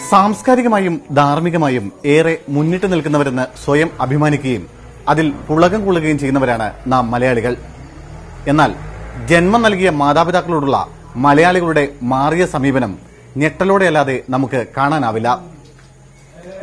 സാംസ്കാരികമായും ധാർമ്മികമായും ഏറെ മുന്നിട്ട് നിൽക്കുന്നവരെന്ന് സ്വയം അഭിമാനിക്കുകയും അതിൽ പുളകം കൊള്ളുകയും ചെയ്യുന്നവരാണ് നാം മലയാളികൾ. എന്നാൽ ജന്മം നൽകിയ മാതാപിതാക്കളോടുള്ള മലയാളികളുടെ മാറിയ സമീപനം ഞെട്ടലോടെയല്ലാതെ നമുക്ക് കാണാനാവില്ല.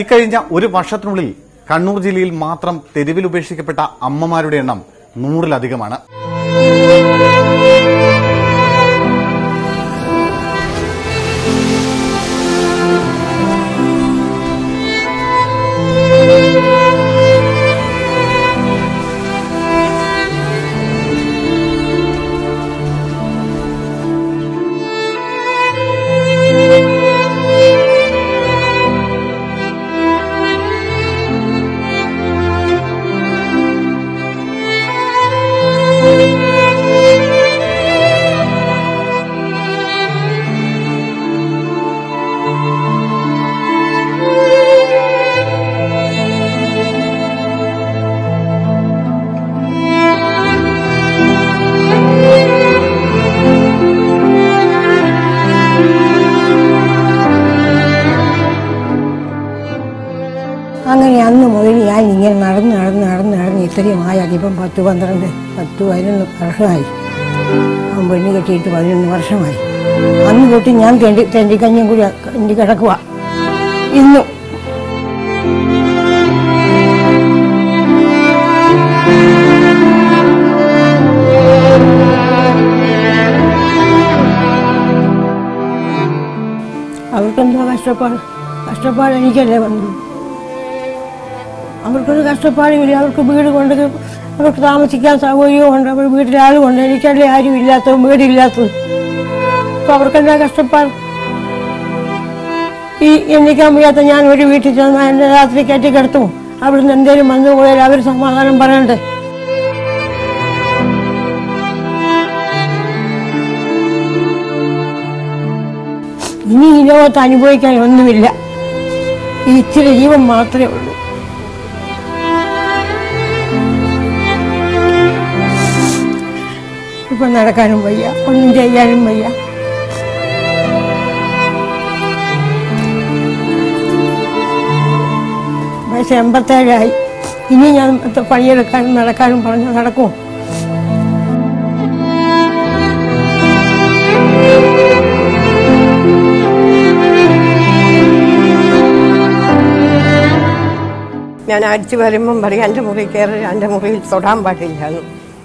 ഇക്കഴിഞ്ഞ ഒരു വർഷത്തിനുള്ളിൽ കണ്ണൂർ ജില്ലയിൽ മാത്രം തെരുവിൽ ഉപേക്ഷിക്കപ്പെട്ട അമ്മമാരുടെ എണ്ണം 100-ലധികമാണ്. അങ്ങനെ അന്ന് മുതൽ ഞാൻ ഇങ്ങനെ നടന്ന് ഇത്രയുമായി. അതിപ്പം 10-11 വർഷമായി. പെണ്ണ് കെട്ടിയിട്ട് 11 വർഷമായി. അന്ന് തൊട്ട് ഞാൻ തെണ്ടിക്കഞ്ഞും കൂടി കണ്ടി കിടക്കുക. ഇന്നും അവർക്കെന്തോ കഷ്ടപ്പാട് എനിക്കല്ലേ വന്നു. അവർക്കൊരു കഷ്ടപ്പാടുമില്ല. അവർക്ക് വീട് കൊണ്ട് അവർക്ക് താമസിക്കാൻ സൗകര്യമുണ്ട്. അവർ വീട്ടിലാളുകൊണ്ട്. എനിക്കല്ലേ ആരും ഇല്ലാത്തത്, വീടില്ലാത്തത്. അപ്പോൾ അവർക്കെന്താ കഷ്ടപ്പാട്? ഈ എണ്ണിക്കാൻ വയ്യാത്ത ഞാൻ ഒരു വീട്ടിൽ ചെന്നാൽ എന്നെ രാത്രി കയറ്റി കിടത്തും. അവിടുന്ന് എന്തേലും വന്നു പോയാൽ അവർ സമാധാനം പറയണ്ടേ? ഇനി ഈ ലോകത്ത് അനുഭവിക്കാൻ ഒന്നുമില്ല. ഈ ഇച്ചിരി ജീവൻ മാത്രമേ ഉള്ളൂ. ഇപ്പം നടക്കാനും വയ്യ, ഒന്നും ചെയ്യാനും വയ്യ. വയസ്സ് 87 ഇനി ഞാൻ പണിയെടുക്കാനും നടക്കാനും പറഞ്ഞാൽ നടക്കുമോ? ഞാൻ അടിച്ചു വരുമ്പം പറയും എൻ്റെ മുറി കയറി, എൻ്റെ മുറിയിൽ തൊടാൻ പാടില്ലാന്ന്.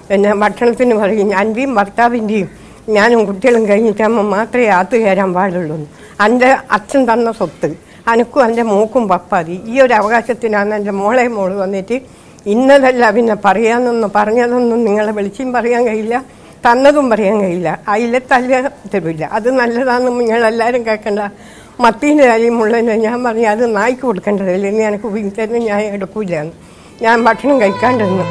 പിന്നെ ഭക്ഷണത്തിന് പറയും എൻ്റെയും ഭർത്താവിൻ്റെയും ഞാനും കുട്ടികളും കഴിഞ്ഞിട്ട് അമ്മ മാത്രമേ അകത്ത് കയറാൻ പാടുള്ളൂ. എൻ്റെ അച്ഛൻ തന്ന സ്വത്ത് അനക്കും എൻ്റെ മോക്കും പപ്പാതി. ഈ ഒരു അവകാശത്തിനാണ് എൻ്റെ മോള് വന്നിട്ട് ഇന്നതല്ല പിന്നെ പറഞ്ഞതൊന്നും നിങ്ങളെ വിളിച്ചും പറയാൻ കഴിയില്ല, തന്നതും പറയാൻ കഴിയില്ല. അതിലെ തരില്ല. അത് നല്ലതാണെന്ന് നിങ്ങളെല്ലാവരും കേൾക്കണ്ട. മത്തീൻ്റെ കാര്യമുള്ളതിന് ഞാൻ പറഞ്ഞു അത് നായ്ക്ക് കൊടുക്കേണ്ടതല്ലേ, ഇനി എനിക്ക് വീട്ടിൽ ഞാൻ എടുക്കില്ലാന്ന്. ഞാൻ ഭക്ഷണം കഴിക്കാണ്ടിരുന്നു.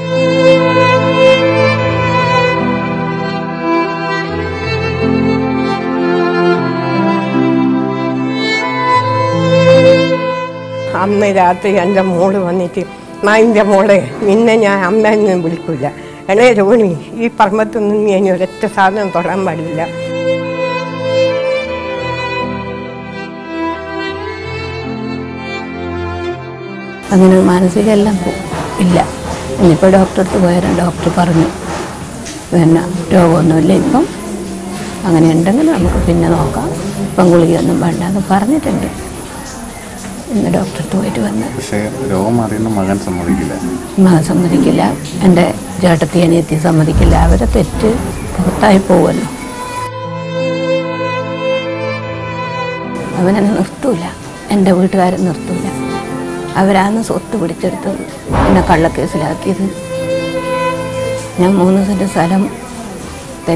അന്ന് രാത്രി എൻ്റെ മോള് വന്നിട്ട് നായിൻ്റെ മോളെ നിന്നെ ഞാൻ അമ്മയെന്ന് വിളിക്കില്ല, എളേ രോണി ഈ പറമ്പത്തൊന്നും നീ ഇനി ഒരൊറ്റ സാധനം തൊടാൻ പാടില്ല. അങ്ങനെ മാനസികമെല്ലാം ഇല്ല. ഇനിയിപ്പോൾ ഡോക്ടറെ അടുത്ത് പോയാലും ഡോക്ടർ പറഞ്ഞു പിന്നെ രോഗമൊന്നുമില്ല, ഇപ്പം അങ്ങനെ ഉണ്ടെങ്കിൽ നമുക്ക് പിന്നെ നോക്കാം, ഇപ്പം ഗുളികയൊന്നും വേണ്ടെന്ന് പറഞ്ഞിട്ടുണ്ട്. ഇന്ന് ഡോക്ടറെ അടുത്ത് പോയിട്ട് വന്ന്. പക്ഷേ രോഗം മാറിയെന്ന് മകൻ സമ്മതിക്കില്ല. എൻ്റെ ചേട്ടത്തി അനിയത്തി സമ്മതിക്കില്ല. അവരെ തെറ്റ് പുറത്തായി പോവുമല്ലോ. അവനെന്നെ നിർത്തൂല, എൻ്റെ വീട്ടുകാരെ നിർത്തൂല. അവരാണ് സ്വത്ത് പിടിച്ചെടുത്തത്, എന്നെ കള്ളക്കേസിലാക്കിയത്. ഞാൻ 3 സെൻറ്റ് സ്ഥലം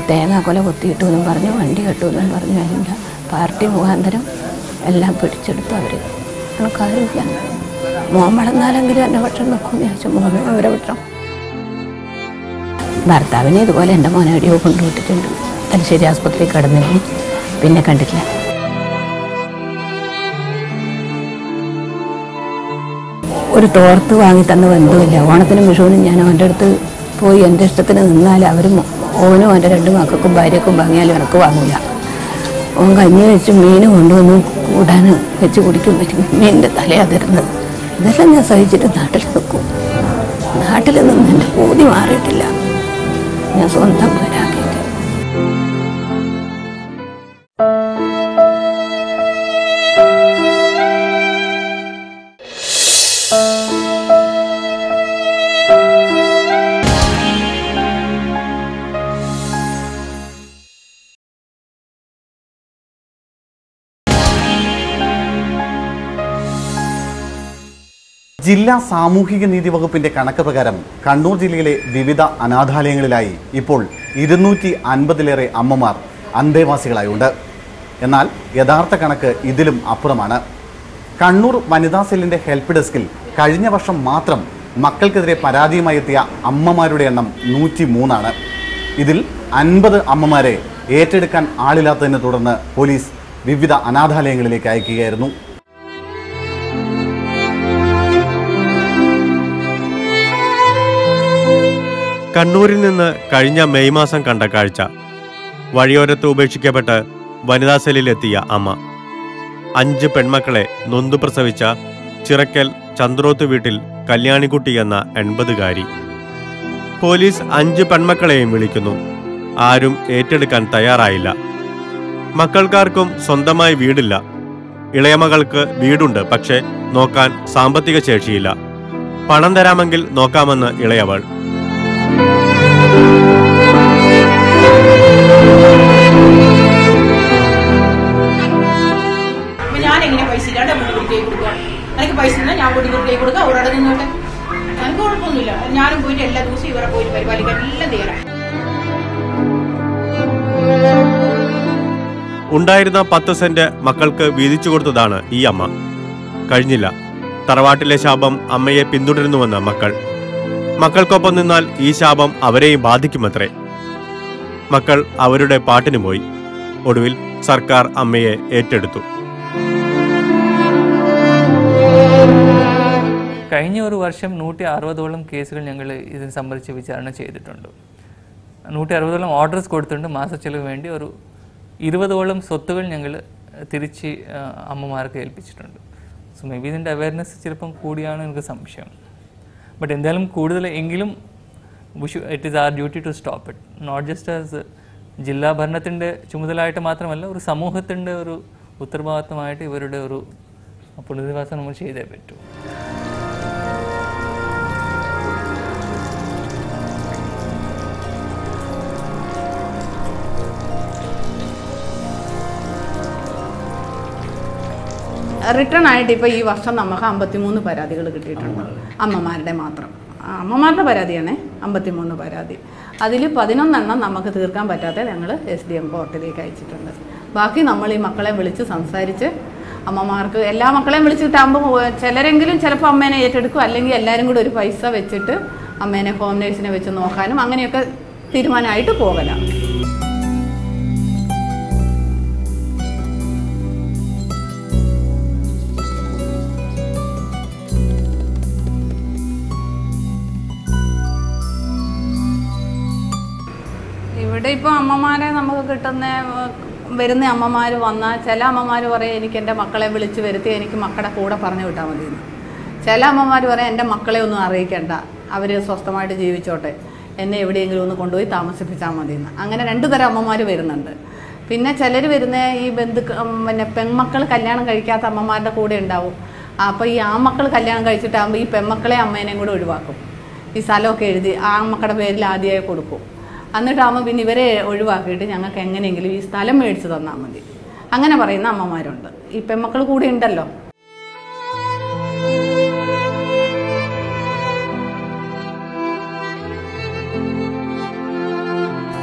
തേങ്ങ കൊല കൊത്തിയിട്ടു എന്നും പറഞ്ഞു, വണ്ടി കെട്ടുമെന്നും പറഞ്ഞു. അതിൻ്റെ പാർട്ടി മുഖാന്തരം എല്ലാം പിടിച്ചെടുത്തു അവർ. എനിക്കറിയില്ല. മോൻ വളർന്നാലെങ്കിലും എൻ്റെ ഭക്ഷണം വെക്കുമെന്ന് ചോദിച്ചു. മോനും അവരെ ഭക്ഷണം. ഭർത്താവിനെ ഇതുപോലെ എൻ്റെ മോനെ എവിടെയോ കൊണ്ടുവിട്ടിട്ടുണ്ട്. തലശ്ശേരി ആസ്പത്രിയിൽ കിടന്നിരുന്നു, പിന്നെ കണ്ടിട്ടില്ല. ഒരു തോർത്ത് വാങ്ങി തന്ന ബന്ധമില്ല. ഓണത്തിനും വിഷുവിനും ഞാൻ അവൻ്റെ അടുത്ത് പോയി എൻ്റെ ഇഷ്ടത്തിന് നിന്നാൽ അവർ ഓനും അവൻ്റെ 2 മക്കൾക്കും ഭാര്യക്കും വാങ്ങിയാലും എനിക്ക് വാങ്ങില്ല. ഓൻ കഞ്ഞി വെച്ച് മീൻ കൊണ്ടുവന്ന് കൂടാൻ വെച്ച് കുടിക്കും പറ്റും. മീനിൻ്റെ തലയാണ് തരുന്നത്. ഇതെല്ലാം ഞാൻ സഹിച്ചിട്ട് നാട്ടിൽ നിൽക്കും. നാട്ടിൽ നിന്നും എൻ്റെ പൂതി മാറിയിട്ടില്ല. ഞാൻ സ്വന്തം വീടാക്കിയിട്ട്. ജില്ലാ സാമൂഹിക നീതി വകുപ്പിന്റെ കണക്ക് പ്രകാരം കണ്ണൂർ ജില്ലയിലെ വിവിധ അനാഥാലയങ്ങളിലായി ഇപ്പോൾ 250-ലേറെ അമ്മമാർ അന്തേവാസികളായുണ്ട്. എന്നാൽ യഥാർത്ഥ കണക്ക് ഇതിലും അപ്പുറമാണ്. കണ്ണൂർ വനിതാ സെല്ലിന്റെ ഹെൽപ്പ് ഡെസ്കിൽ കഴിഞ്ഞ വർഷം മാത്രം മക്കൾക്കെതിരെ പരാതിയുമായി എത്തിയ അമ്മമാരുടെ എണ്ണം 103 ആണ്. ഇതിൽ 50 അമ്മമാരെ ഏറ്റെടുക്കാൻ ആളില്ലാത്തതിനെ തുടർന്ന് പോലീസ് വിവിധ അനാഥാലയങ്ങളിലേക്ക് അയക്കുകയായിരുന്നു. കണ്ണൂരിൽ നിന്ന് കഴിഞ്ഞ മെയ് മാസം കണ്ട കാഴ്ച. വഴിയോരത്ത് ഉപേക്ഷിക്കപ്പെട്ട് വനിതാ സെല്ലിലെത്തിയ അമ്മ 5 പെൺമക്കളെ നൊന്തു പ്രസവിച്ച ചിറക്കൽ ചന്ദ്രോത്ത് വീട്ടിൽ കല്യാണിക്കുട്ടി എന്ന 80-കാരി. പോലീസ് 5 പെൺമക്കളെയും വിളിക്കുന്നു. ആരും ഏറ്റെടുക്കാൻ തയ്യാറായില്ല. മക്കൾക്കാർക്കും സ്വന്തമായി വീടില്ല. ഇളയ മകൾക്ക് വീടുണ്ട്, പക്ഷെ നോക്കാൻ സാമ്പത്തിക ശേഷിയില്ല. പണം തരാമെങ്കിൽ നോക്കാമെന്ന് ഇളയവൾ. ഞാനെങ്ങനെ പൈസ ഇല്ലാണ്ട് കൈ കൊടുക്കുക? എനിക്ക് പൈസ ഞാൻ കൈ കൊടുക്കുക. അവരോട് നിന്നോട്ടെ, എനിക്ക് കുഴപ്പമൊന്നുമില്ല. ഞാനും പോയിട്ട് എല്ലാ ദിവസവും ഇവരെ പോയിട്ട് പരിപാലിക്കാൻ എല്ലാം തയ്യാറാണ്. ഉണ്ടായിരുന്ന 10 സെന്റ് മക്കൾക്ക് വീതിച്ചു കൊടുത്തതാണ് ഈ അമ്മ. കഴിഞ്ഞില്ല. തറവാട്ടിലെ ശാപം അമ്മയെ പിന്തുടരുന്നുവെന്ന് മക്കൾ. മക്കൾക്കൊപ്പം നിന്നാൽ ഈ ശാപം അവരെയും ബാധിക്കുമത്രേ. മക്കൾ അവരുടെ പാട്ടിന് പോയി. ഒടുവിൽ സർക്കാർ അമ്മയെ ഏറ്റെടുത്തു. കഴിഞ്ഞ ഒരു വർഷം 160ഓളം കേസുകൾ ഞങ്ങൾ ഇതിനെ സംബന്ധിച്ച് വിചാരണ ചെയ്തിട്ടുണ്ട്. 160ഓളം ഓർഡേഴ്സ് കൊടുത്തിട്ടുണ്ട്. മാസച്ചെലവ് വേണ്ടി ഒരു 20ഓളം സ്വത്തുകൾ ഞങ്ങൾ തിരിച്ച് അമ്മമാർക്ക് ഏൽപ്പിച്ചിട്ടുണ്ട്. സോ മേ ബി ഇതിൻ്റെ അവയർനെസ് ചിലപ്പം കൂടിയാണ് എനിക്ക് സംശയം. ബട്ട് എന്തായാലും കൂടുതൽ എങ്കിലും it is our duty to stop it. Not just as ജില്ലാ ഭരണത്തിൻ്റെ ചുമതലയായിട്ട് മാത്രമല്ല, ഒരു സമൂഹത്തിൻ്റെ ഒരു ഉത്തരവാദിത്തമായിട്ട് ഇവരുടെ ഒരു പുനരധിവാസം നമ്മൾ ചെയ്തേ പറ്റൂ. റിട്ടേൺ ആയിട്ട് ഇപ്പോൾ ഈ വർഷം നമുക്ക് 53 പരാതികൾ കിട്ടിയിട്ടുണ്ട്. അമ്മമാരുടെ മാത്രം. അമ്മമാരുടെ പരാതിയാണ് 53 പരാതി. അതിൽ 11 നമുക്ക് തീർക്കാൻ പറ്റാത്ത ഞങ്ങൾ SDM കോർട്ടിലേക്ക് അയച്ചിട്ടുണ്ട്. ബാക്കി നമ്മൾ ഈ മക്കളെ വിളിച്ച് സംസാരിച്ച് അമ്മമാർക്ക് എല്ലാ മക്കളെയും വിളിച്ചിട്ടാകുമ്പോൾ ചിലരെങ്കിലും ചിലപ്പോൾ അമ്മേനെ ഏറ്റെടുക്കും, അല്ലെങ്കിൽ എല്ലാവരും കൂടി ഒരു പൈസ വെച്ചിട്ട് അമ്മേനെ ഹോം നേഴ്സിനെ വെച്ച് നോക്കാനും അങ്ങനെയൊക്കെ തീരുമാനമായിട്ട് പോകലാണ്. ഇവിടെ ഇപ്പോൾ അമ്മമാരെ നമുക്ക് വരുന്ന അമ്മമാർ വന്നാൽ ചില അമ്മമാർ പറയും എനിക്ക് എൻ്റെ മക്കളെ വിളിച്ച് വരുത്തി എനിക്ക് മക്കളുടെ കൂടെ പറഞ്ഞു വിട്ടാൽ മതിയെന്ന്. ചില അമ്മമാർ പറയും എൻ്റെ മക്കളെ ഒന്നും അറിയിക്കേണ്ട, അവർ സ്വസ്ഥമായിട്ട് ജീവിച്ചോട്ടെ, എന്നെ എവിടെയെങ്കിലും ഒന്ന് കൊണ്ടുപോയി താമസിപ്പിച്ചാൽ മതിയെന്ന്. അങ്ങനെ 2 തരം അമ്മമാർ വരുന്നുണ്ട്. പിന്നെ ചിലർ വരുന്ന ഈ പിന്നെ പെൺമക്കൾ കല്യാണം കഴിക്കാത്ത അമ്മമാരുടെ കൂടെ ഉണ്ടാവും. അപ്പോൾ ഈ ആൺമക്കൾ കല്യാണം കഴിച്ചിട്ടാകുമ്പോൾ ഈ പെൺമക്കളെ അമ്മേനെയും കൂടെ ഒഴിവാക്കും. ഈ സ്ഥലമൊക്കെ എഴുതി ആൺമക്കളുടെ പേരിൽ ആദ്യമായി കൊടുക്കും. എന്നിട്ടാകുമ്പോൾ പിന്നെ ഇവരെ ഒഴിവാക്കിയിട്ട് ഞങ്ങൾക്ക് എങ്ങനെയെങ്കിലും ഈ സ്ഥലം മേടിച്ച് തന്നാൽ മതി, അങ്ങനെ പറയുന്ന അമ്മമാരുണ്ട്. ഈ പെൺമക്കൾ കൂടെ ഉണ്ടല്ലോ.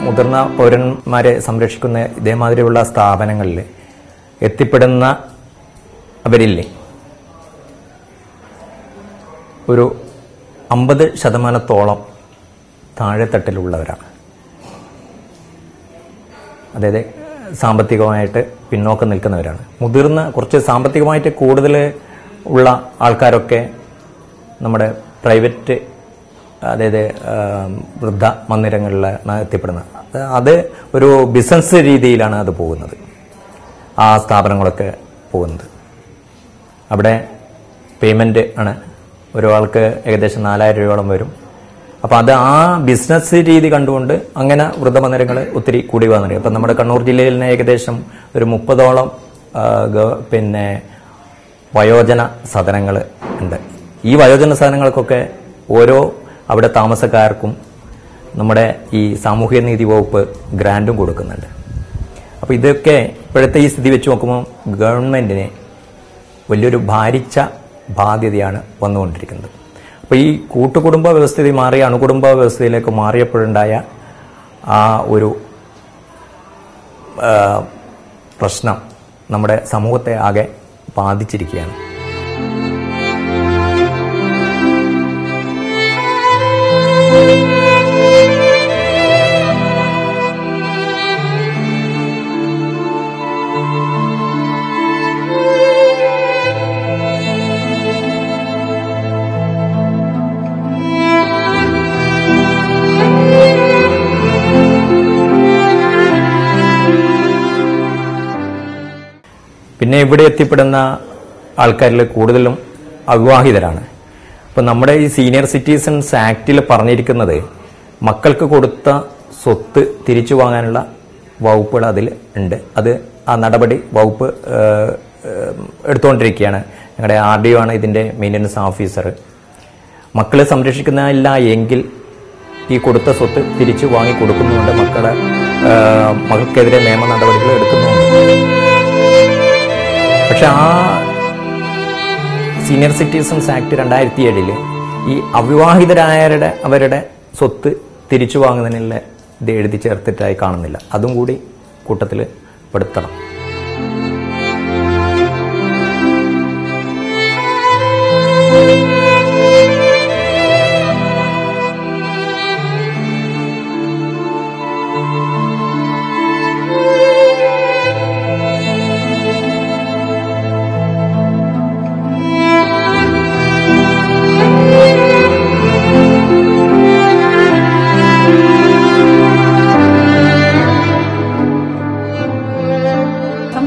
മുതിർന്ന പൗരന്മാരെ സംരക്ഷിക്കുന്ന ഇതേമാതിരിയുള്ള സ്ഥാപനങ്ങളിൽ എത്തിപ്പെടുന്ന അവരില്ലേ ഒരു 50% താഴെത്തട്ടിലുള്ളവരാണ്. അതായത് സാമ്പത്തികമായിട്ട് പിന്നോക്കം നിൽക്കുന്നവരാണ്. മുതിർന്ന കുറച്ച് സാമ്പത്തികമായിട്ട് കൂടുതൽ ഉള്ള ആൾക്കാരൊക്കെ നമ്മുടെ പ്രൈവറ്റ്, അതായത് വൃദ്ധ മന്ദിരങ്ങളിലാണ് എത്തിപ്പെടുന്നത്. അത് ഒരു ബിസിനസ് രീതിയിലാണ് അത് പോകുന്നത്. ആ സ്ഥാപനങ്ങളൊക്കെ പോകുന്നത്. അവിടെ പേയ്മെൻറ്റ് ആണ്, ഒരാൾക്ക് ഏകദേശം 4000 രൂപയോളം വരും. അപ്പോൾ അത് ആ ബിസിനസ് രീതി കണ്ടുകൊണ്ട് അങ്ങനെ വൃദ്ധമന്ദിരങ്ങൾ ഒത്തിരി കൂടി വന്നിട്ടുണ്ട്. അപ്പം നമ്മുടെ കണ്ണൂർ ജില്ലയിൽ തന്നെ ഏകദേശം ഒരു 30ഓളം പിന്നെ വയോജന സദനങ്ങൾ ഉണ്ട്. ഈ വയോജന സദനങ്ങൾക്കൊക്കെ ഓരോ അവിടെ താമസക്കാർക്കും നമ്മുടെ ഈ സാമൂഹ്യ നീതി വകുപ്പ് ഗ്രാൻറ്റും കൊടുക്കുന്നുണ്ട്. അപ്പോൾ ഇതൊക്കെ ഇപ്പോഴത്തെ ഈ സ്ഥിതി വെച്ച് നോക്കുമ്പോൾ ഗവൺമെൻറ്റിന് വലിയൊരു ഭാരിച്ച ബാധ്യതയാണ് വന്നുകൊണ്ടിരിക്കുന്നത്. അപ്പോൾ ഈ കൂട്ടുകുടുംബ വ്യവസ്ഥിതി മാറി അണുകുടുംബ വ്യവസ്ഥയിലേക്ക് മാറിയപ്പോഴുണ്ടായ ആ ഒരു പ്രശ്നം നമ്മുടെ സമൂഹത്തെ ആകെ ബാധിച്ചിരിക്കുകയാണ്. പിന്നെ ഇവിടെ എത്തിപ്പെടുന്ന ആൾക്കാരിൽ കൂടുതലും അവിവാഹിതരാണ്. അപ്പം നമ്മുടെ ഈ സീനിയർ സിറ്റിസൺസ് ആക്റ്റിൽ പറഞ്ഞിരിക്കുന്നത് മക്കൾക്ക് കൊടുത്ത സ്വത്ത് തിരിച്ചു വാങ്ങാനുള്ള വകുപ്പുകൾ അതിൽ ഉണ്ട്. അത് ആ നടപടി വകുപ്പ് എടുത്തുകൊണ്ടിരിക്കുകയാണ്. ഞങ്ങളുടെ RDO ആണ് ഇതിൻ്റെ മെയിൻ്റനൻസ് ഓഫീസർ. മക്കളെ സംരക്ഷിക്കുന്നില്ല എങ്കിൽ ഈ കൊടുത്ത സ്വത്ത് തിരിച്ചു വാങ്ങി കൊടുക്കുന്നുണ്ട്, മക്കൾക്കെതിരെ നിയമ നടപടികൾ എടുക്കുന്നുണ്ട്. പക്ഷെ ആ സീനിയർ സിറ്റിസൺസ് ആക്ട് 2007 ഈ അവിവാഹിതരായവരുടെ അവരുടെ സ്വത്ത് തിരിച്ചു വാങ്ങുന്നതിനുള്ള ഇത് എഴുതി ചേർത്തിട്ടായി കാണുന്നില്ല. അതും കൂടി കൂട്ടത്തിൽ പെടുത്തണം.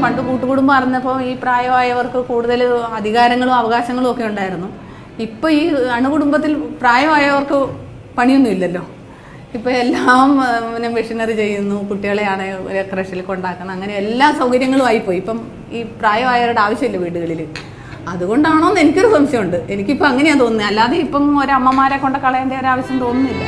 പണ്ട് കൂട്ടുകുടുംബം അറിഞ്ഞപ്പോൾ ഈ പ്രായമായവർക്ക് കൂടുതൽ അധികാരങ്ങളും അവകാശങ്ങളും ഒക്കെ ഉണ്ടായിരുന്നു. ഇപ്പോൾ ഈ അണുകുടുംബത്തിൽ പ്രായമായവർക്ക് പണിയൊന്നും ഇല്ലല്ലോ. ഇപ്പോൾ എല്ലാം പിന്നെ മെഷീനറി ചെയ്യുന്നു, കുട്ടികളെയാണ് ക്രഷിൽ കൊണ്ടാക്കണം, അങ്ങനെ എല്ലാ സൗകര്യങ്ങളും ആയിപ്പോയി. ഇപ്പം ഈ പ്രായമായവരുടെ ആവശ്യമില്ല വീടുകളിൽ. അതുകൊണ്ടാണോ എന്ന് എനിക്കൊരു സംശയമുണ്ട്. എനിക്കിപ്പോൾ അങ്ങനെയാണ് തോന്നുന്നത്. അല്ലാതെ ഇപ്പം ഒരമ്മമാരെ കൊണ്ട് കളയേണ്ട ഒരാവശ്യം തോന്നുന്നില്ല.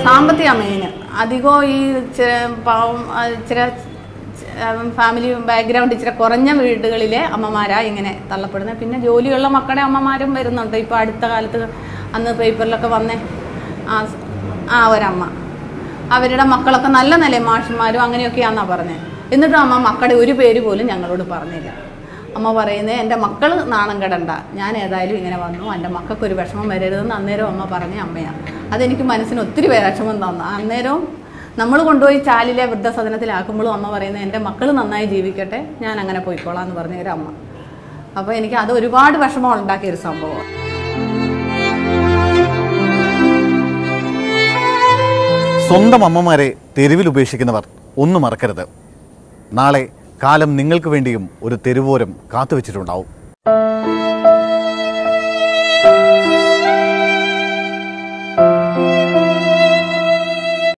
സാമ്പത്തിക മെയിന് അധികവും ഈ ഇച്ചിരി ഫാമിലി ബാക്ക്ഗ്രൗണ്ട് ഇച്ചിരി കുറഞ്ഞ വീടുകളിലെ അമ്മമാരാണ് ഇങ്ങനെ തള്ളപ്പെടുന്നത്. പിന്നെ ജോലിയുള്ള മക്കളുടെ അമ്മമാരും വരുന്നുണ്ട്. ഇപ്പോൾ അടുത്ത കാലത്ത് അന്ന് പേപ്പറിലൊക്കെ വന്നേ ഒരമ്മ, അവരുടെ മക്കളൊക്കെ നല്ല നില മാഷന്മാരും അങ്ങനെയൊക്കെയാണെന്നാണ് പറഞ്ഞത്. എന്നിട്ടും അമ്മ മക്കളുടെ ഒരു പേര് പോലും ഞങ്ങളോട് പറഞ്ഞില്ല. അമ്മ പറയുന്നത് എൻ്റെ മക്കൾ നാണം കെടണ്ട, ഞാൻ ഏതായാലും ഇങ്ങനെ വന്നു, എൻ്റെ മക്കൾക്കൊരു വിഷമം വരരുതെന്ന് അന്നേരം അമ്മ പറഞ്ഞ അമ്മയാണ്. അതെനിക്ക് മനസ്സിന് ഒത്തിരി വിഷമം തന്നു. അന്നേരവും നമ്മൾ കൊണ്ടുപോയി ചാലിലെ വൃദ്ധസദനത്തിലാക്കുമ്പോഴും അമ്മ പറയുന്നത് എൻ്റെ മക്കൾ നന്നായി ജീവിക്കട്ടെ, ഞാൻ അങ്ങനെ പോയിക്കോളാം എന്ന് പറഞ്ഞ ഒരു അമ്മ. അപ്പോൾ എനിക്ക് അത് ഒരുപാട് വിഷമം ഉണ്ടാക്കിയൊരു സംഭവം. സ്വന്തം അമ്മമാരെ തെരുവിൽ ഉപേക്ഷിക്കുന്നവർ ഒന്നും മറക്കരുത്. നാളെ കാലം നിങ്ങൾക്ക് വേണ്ടിയും ഒരു തെരുവോരം കാത്തുവെച്ചിട്ടുണ്ടാവും.